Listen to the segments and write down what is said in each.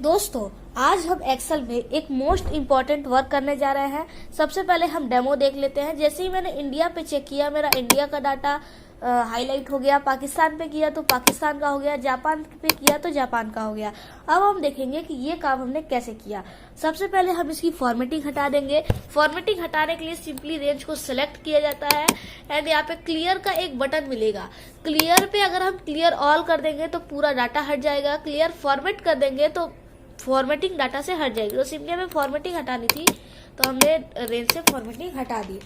दोस्तों, आज हम एक्सेल में एक मोस्ट इम्पॉर्टेंट वर्क करने जा रहे हैं। सबसे पहले हम डेमो देख लेते हैं। जैसे ही मैंने इंडिया पे चेक किया, मेरा इंडिया का डाटा हाईलाइट हो गया। पाकिस्तान पे किया तो पाकिस्तान का हो गया, जापान पे किया तो जापान का हो गया। अब हम देखेंगे कि ये काम हमने कैसे किया। सबसे पहले हम इसकी फॉर्मेटिंग हटा देंगे। फॉर्मेटिंग हटाने के लिए सिंपली रेंज को सिलेक्ट किया जाता है एंड यहाँ पे क्लियर का एक बटन मिलेगा। क्लियर पे अगर हम क्लियर ऑल कर देंगे तो पूरा डाटा हट जाएगा। क्लियर फॉर्मेट कर देंगे तो फॉर्मेटिंग डाटा से हट जाएगी। तो सिंपली हमें फॉर्मेटिंग हटानी थी तो हमने रेंज से फॉर्मेटिंग हटा दी।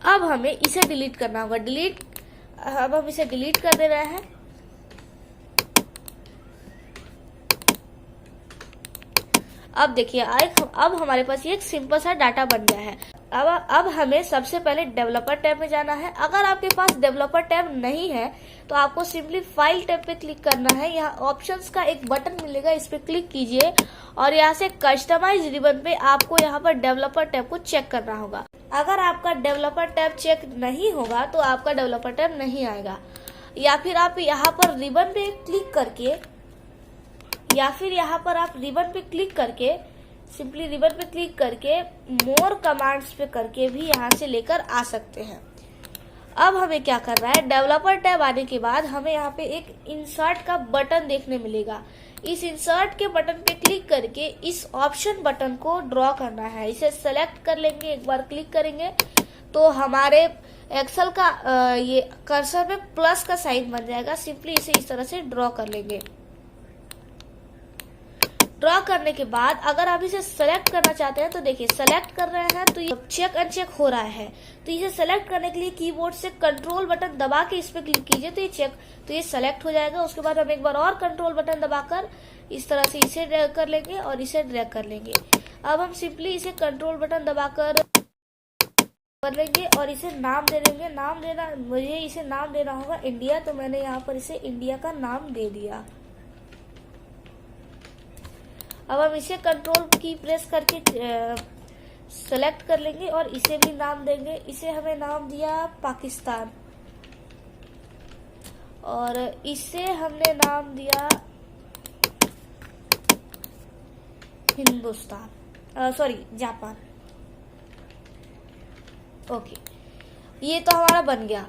अब हमें इसे डिलीट करना होगा। अब हम इसे डिलीट कर दे रहे हैं। अब देखिए, अब हमारे पास ये एक सिंपल सा डाटा बन गया है। अब हमें सबसे पहले डेवलपर टैब में जाना है। अगर आपके पास डेवलपर टैब नहीं है तो आपको सिंपली फाइल टैब पे क्लिक करना है। यहाँ ऑप्शंस का एक बटन मिलेगा, इस पे क्लिक कीजिए और यहाँ से कस्टमाइज रिबन पे आपको यहाँ पर डेवलपर टैब को चेक करना होगा। अगर आपका डेवलपर टैब चेक नहीं होगा तो आपका डेवलपर टैब नहीं आएगा। या फिर आप यहाँ पर रिबन पे क्लिक करके सिंपली रिबन पे क्लिक करके मोर कमांड्स पे करके भी यहाँ से लेकर आ सकते हैं। अब हमें क्या करना है, डेवलपर टैब आने के बाद हमें यहाँ पे एक इंसर्ट का बटन देखने मिलेगा। इस इंसर्ट के बटन पे क्लिक करके इस ऑप्शन बटन को ड्रॉ करना है। इसे सेलेक्ट कर लेंगे, एक बार क्लिक करेंगे तो हमारे एक्सेल का ये कर्सर पे प्लस का साइन बन जाएगा। सिंपली इसे इस तरह से ड्रॉ कर लेंगे। ड्रॉ करने के बाद अगर आप इसे सेलेक्ट करना चाहते हैं तो देखिए, सेलेक्ट कर रहे हैं तो ये चेक अनचेक हो रहा है। तो इसे सेलेक्ट करने के लिए कीबोर्ड से कंट्रोल बटन दबा के इस पे क्लिक कीजिए तो ये सेलेक्ट हो जाएगा। उसके बाद हम एक बार और कंट्रोल बटन दबाकर इस तरह से इसे ड्रैग कर लेंगे और इसे ड्रैग कर लेंगे। अब हम सिंपली इसे कंट्रोल बटन दबाकर कर लेंगे और इसे नाम दे देंगे। मुझे इसे नाम देना होगा इंडिया, तो मैंने यहाँ पर इसे इंडिया का नाम दे दिया। अब हम इसे कंट्रोल की प्रेस करके सेलेक्ट कर लेंगे और इसे भी नाम देंगे। इसे हमें नाम दिया पाकिस्तान और इसे हमने नाम दिया जापान। ओके, ये तो हमारा बन गया।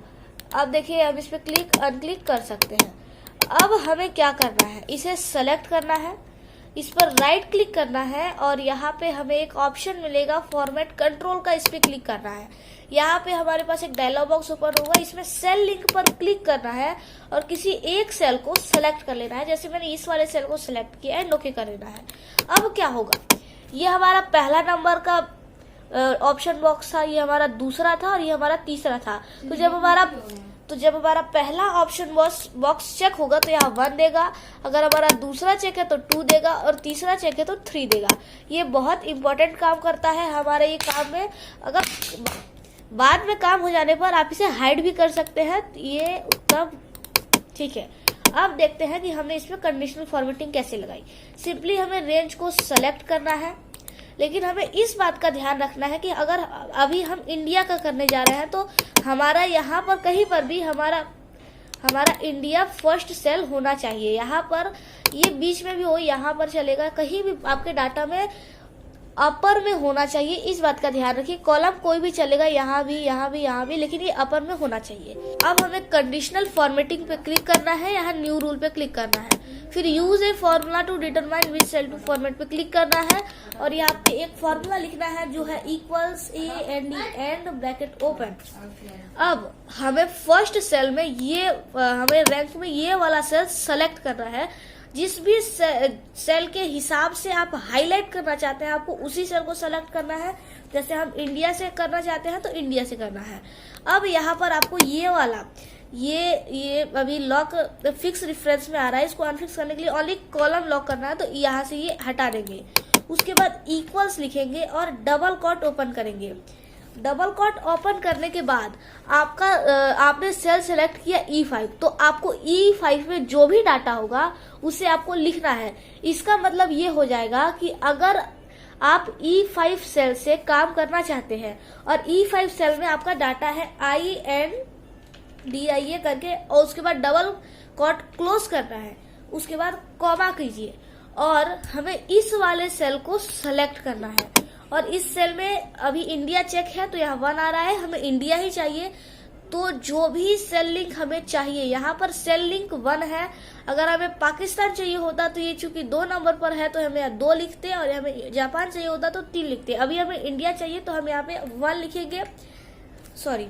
अब देखिए, हम इस पे अनक्लिक कर सकते हैं। अब हमें क्या करना है, इसे सेलेक्ट करना है, इस पर राइट क्लिक करना है और यहाँ पे हमें एक ऑप्शन मिलेगा फॉर्मेट कंट्रोल का, इस पे क्लिक करना है। यहाँ पे हमारे पास एक डायलॉग बॉक्स ओपन होगा, इसमें सेल लिंक पर क्लिक करना है और किसी एक सेल को सिलेक्ट कर लेना है। जैसे मैंने इस वाले सेल को सिलेक्ट किया है, ओके कर लेना है। अब क्या होगा, ये हमारा पहला नंबर का ऑप्शन बॉक्स था, ये हमारा दूसरा था और ये हमारा तीसरा था। तो जब हमारा पहला ऑप्शन बॉक्स चेक होगा तो यहाँ 1 देगा। अगर हमारा दूसरा चेक है तो 2 देगा और तीसरा चेक है तो 3 देगा। ये बहुत इंपॉर्टेंट काम करता है हमारे ये काम में। अगर बाद में काम हो जाने पर आप इसे हाइड भी कर सकते हैं, ये उत्तम, ठीक है। अब देखते हैं कि हमने इसमें कंडीशनल फॉर्मेटिंग कैसे लगाई। सिंपली हमें रेंज को सेलेक्ट करना है, लेकिन हमें इस बात का ध्यान रखना है कि अगर अभी हम इंडिया का करने जा रहे हैं तो हमारा यहाँ पर कहीं पर भी हमारा इंडिया फर्स्ट सेल होना चाहिए। यहाँ पर ये बीच में भी हो, यहाँ पर चलेगा, कहीं भी आपके डाटा में अपर में होना चाहिए। इस बात का ध्यान रखिए। कॉलम कोई भी चलेगा, यहाँ भी, लेकिन ये अपर में होना चाहिए। अब हमें कंडीशनल फॉर्मेटिंग पे क्लिक करना है, यहाँ न्यू रूल पे क्लिक करना है, फिर use a formula to determine which cell to format पे क्लिक करना है और यहाँ पे एक फॉर्मूला लिखना है जो है इक्वल्स एंड ब्रैकेट ओपन। अब हमें फर्स्ट सेल में हमें रैंक में ये वाला सेल सेलेक्ट करना है। जिस भी सेल के हिसाब से आप हाईलाइट करना चाहते हैं, आपको उसी सेल को सेलेक्ट करना है। जैसे हम इंडिया से करना चाहते हैं तो इंडिया से करना है। अब यहाँ पर आपको ये वाला ये अभी लॉक फिक्स रेफरेंस में आ रहा है, इसको अनफिक्स करने के लिए ओनली कॉलम लॉक करना है, तो यहाँ से ये हटा देंगे। उसके बाद इक्वल्स लिखेंगे और डबल कोट ओपन करेंगे। डबल कोट ओपन करने के बाद आपने सेल सेलेक्ट किया E5, तो आपको E5 में जो भी डाटा होगा उसे आपको लिखना है। इसका मतलब ये हो जाएगा कि अगर आप E5 सेल से काम करना चाहते हैं और E5 सेल में आपका डाटा है INDIA करके और उसके बाद डबल कोट क्लोज करना है, उसके बाद कॉमा कीजिए और हमें इस वाले सेल को सेलेक्ट करना है। और इस सेल में अभी इंडिया चेक है तो यहाँ 1 आ रहा है, हमें इंडिया ही चाहिए। तो जो भी सेल लिंक हमें चाहिए, यहाँ पर सेल लिंक 1 है। अगर हमें पाकिस्तान चाहिए होता तो ये चूंकि 2 नंबर पर है तो हमें यहाँ 2 लिखते, और हमें जापान चाहिए होता तो 3 लिखते। अभी हमें इंडिया चाहिए तो हम यहाँ पे 1 लिखेंगे, सॉरी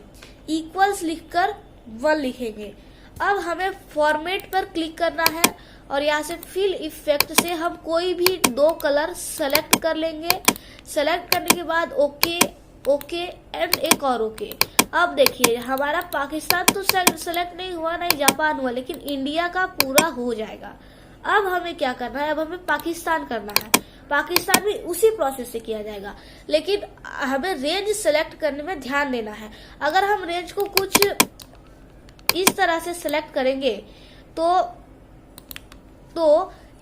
इक्वल्स लिखकर 1 लिखेंगे। अब हमें फॉर्मेट पर क्लिक करना है और यहाँ से फिल इफेक्ट से हम कोई भी 2 कलर सेलेक्ट कर लेंगे। सेलेक्ट करने के बाद ओके ओके एंड एक और ओके। अब देखिए हमारा पाकिस्तान तो सेलेक्ट नहीं हुआ, नहीं जापान हुआ, लेकिन इंडिया का पूरा हो जाएगा। अब हमें क्या करना है, अब हमें पाकिस्तान करना है। पाकिस्तान भी उसी प्रोसेस से किया जाएगा, लेकिन हमें रेंज सेलेक्ट करने में ध्यान देना है। अगर हम रेंज को कुछ इस तरह से सेलेक्ट करेंगे तो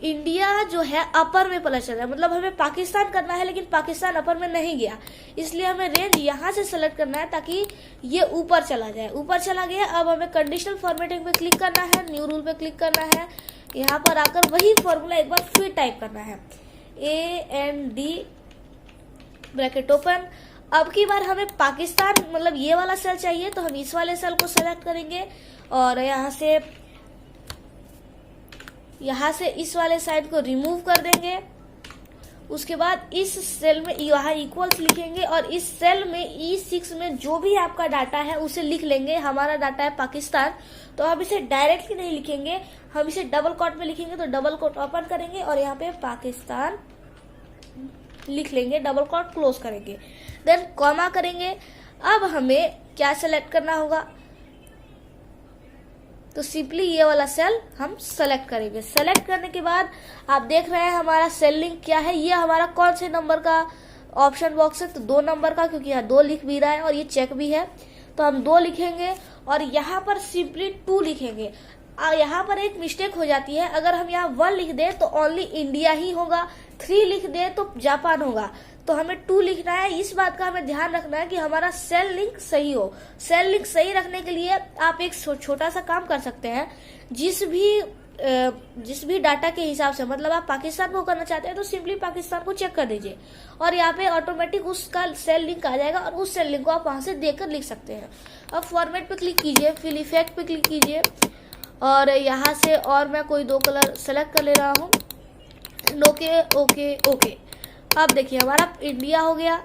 इंडिया जो है अपर में पता चल रहा है, मतलब हमें पाकिस्तान करना है लेकिन पाकिस्तान अपर में नहीं गया, इसलिए हमें रेंज यहाँ से सेलेक्ट करना है ताकि ये ऊपर चला जाए। ऊपर चला गया। अब हमें कंडीशनल फॉर्मेटिंग पे क्लिक करना है, न्यू रूल पे क्लिक करना है। यहाँ पर आकर वही फॉर्मूला एक बार फिर टाइप करना है, AND ब्रैकेट ओपन। अब की बार हमें पाकिस्तान मतलब ये वाला सेल चाहिए तो हम इस वाले सेल को सेलेक्ट करेंगे और यहाँ से इस वाले साइड को रिमूव कर देंगे। उसके बाद इस सेल में यहाँ इक्वल्स लिखेंगे और इस सेल में E6 में जो भी आपका डाटा है उसे लिख लेंगे। हमारा डाटा है पाकिस्तान, तो हम इसे डायरेक्टली नहीं लिखेंगे, हम इसे डबल कोट में लिखेंगे। तो डबल कोट ओपन करेंगे और यहाँ पे पाकिस्तान लिख लेंगे, डबल कोट क्लोज करेंगे, देन कॉमा करेंगे। अब हमें क्या सेलेक्ट करना होगा, तो सिंपली ये वाला सेल हम सेलेक्ट करेंगे। सेलेक्ट करने के बाद आप देख रहे हैं हमारा सेल लिंक क्या है, ये हमारा कौन से नंबर का ऑप्शन बॉक्स है, तो 2 नंबर का, क्योंकि यहाँ 2 लिख भी रहा है और ये चेक भी है, तो हम 2 लिखेंगे और यहाँ पर सिंपली 2 लिखेंगे। यहाँ पर एक मिस्टेक हो जाती है, अगर हम यहाँ 1 लिख दे तो ओनली इंडिया ही होगा, 3 लिख दे तो जापान होगा, तो हमें 2 लिखना है। इस बात का हमें ध्यान रखना है कि हमारा सेल लिंक सही हो। सेल लिंक सही रखने के लिए आप एक छोटा सा काम कर सकते हैं, जिस भी डाटा के हिसाब से, मतलब आप पाकिस्तान को करना चाहते हैं तो सिंपली पाकिस्तान को चेक कर दीजिए और यहाँ पे ऑटोमेटिक उसका सेल लिंक आ जाएगा और उस सेल लिंक को आप वहां से देखकर लिख सकते हैं। अब फॉर्मेट पे क्लिक कीजिए, फिल इफेक्ट पे क्लिक कीजिए और यहाँ से और मैं कोई 2 कलर सेलेक्ट कर ले रहा हूँ। Okay okay okay. अब देखिए हमारा इंडिया हो गया,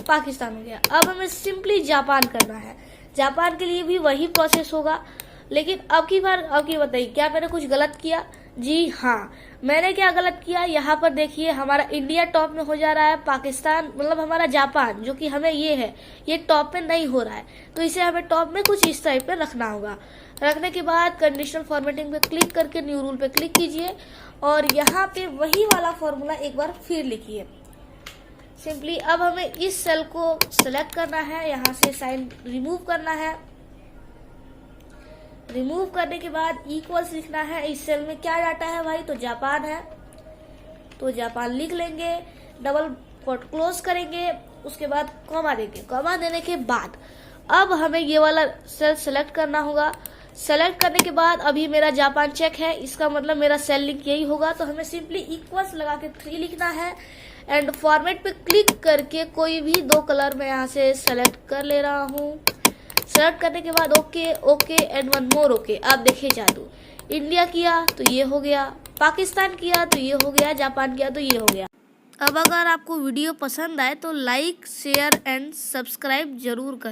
पाकिस्तान हो गया। अब हमें सिंपली जापान करना है। जापान के लिए भी वही प्रोसेस होगा, लेकिन अब की बताइए क्या मैंने कुछ गलत किया? जी हाँ, मैंने क्या गलत किया। यहाँ पर देखिए हमारा इंडिया टॉप में हो जा रहा है, पाकिस्तान मतलब हमारा जापान जो कि हमें ये है, ये टॉप में नहीं हो रहा है, तो इसे हमें टॉप में कुछ इस टाइप पे रखना होगा। रखने के बाद कंडीशनल फॉर्मेटिंग पे क्लिक करके न्यू रूल पे क्लिक कीजिए और यहाँ पे वही वाला फॉर्मूला एक बार फिर लिखिए सिंपली। अब हमें इस सेल को सेलेक्ट करना है, यहाँ से साइन रिमूव करना है। रिमूव करने के बाद इक्वल्स लिखना है। इस सेल में क्या डाटा है भाई, तो जापान है, तो जापान लिख लेंगे, डबल कोट क्लोज करेंगे, उसके बाद कॉमा देंगे। कॉमा देने के बाद अब हमें ये वाला सेल सेलेक्ट करना होगा। सेलेक्ट करने के बाद अभी मेरा जापान चेक है, इसका मतलब मेरा सेल लिंक यही होगा, तो हमें सिंपली इक्वल्स लगा के 3 लिखना है एंड फॉर्मेट पे क्लिक करके कोई भी 2 कलर मैं यहाँ से सेलेक्ट कर ले रहा हूँ। सेलेक्ट करने के बाद okay okay and 1 more okay. अब देखिए जादू, इंडिया किया तो ये हो गया, पाकिस्तान किया तो ये हो गया, जापान किया तो ये हो गया। अब अगर आपको वीडियो पसंद आए तो लाइक शेयर एंड सब्सक्राइब जरूर करें।